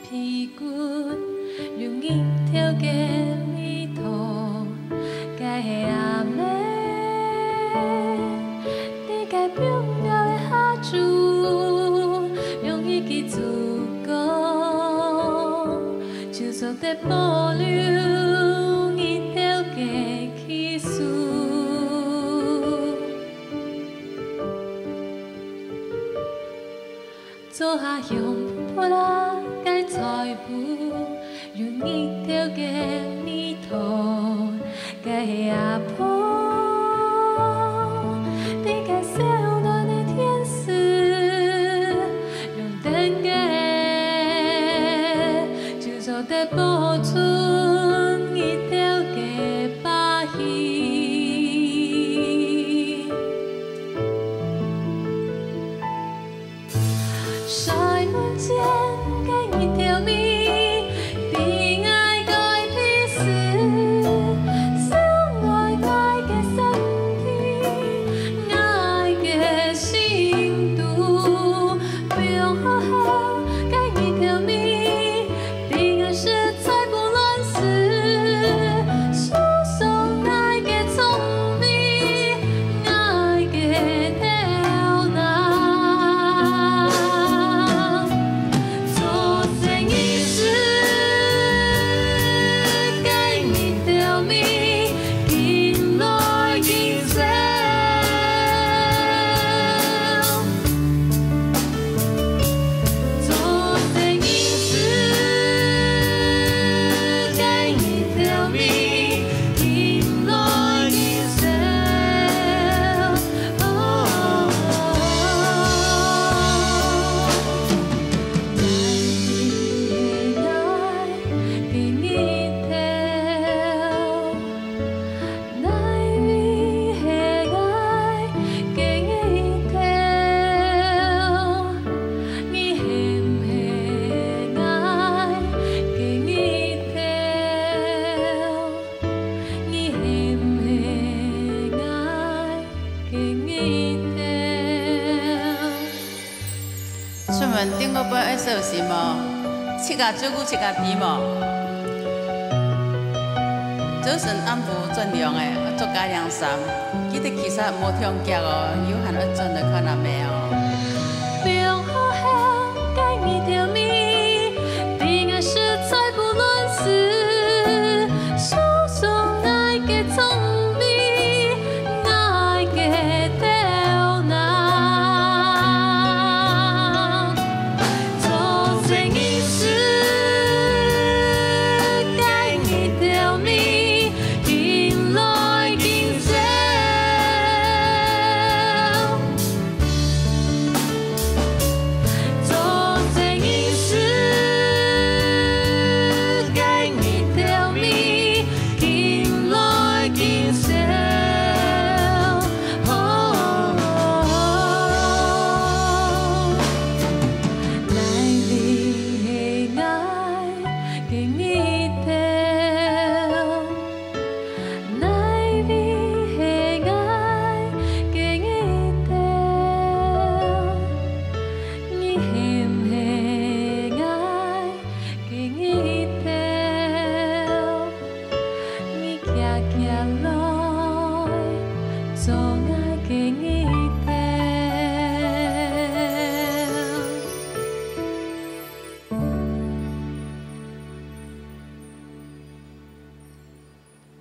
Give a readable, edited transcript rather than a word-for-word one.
屁股，容易跳过迷途，该黑暗的，你该冰了的下注，容易去自讲，就算在保留，伊跳过起诉。做下向破啦，该财富，容易跳过迷途，该下坡，你该小暖的天使，用灯个，就算在保存，伊跳过巴希。晒轮间，给你条命，悲哀该屁事，相爱该嘅身體，愛嘅心度，不用好好給你條命，悲哀是再不亂世，訴訟愛嘅聰明，愛嘅挑難。出门顶个杯爱小心哦，七家照顾七家甜哦。早晨暗晡转凉的，做家凉衫，记得其实无痛脚哦，有限要转的看阿妹哦。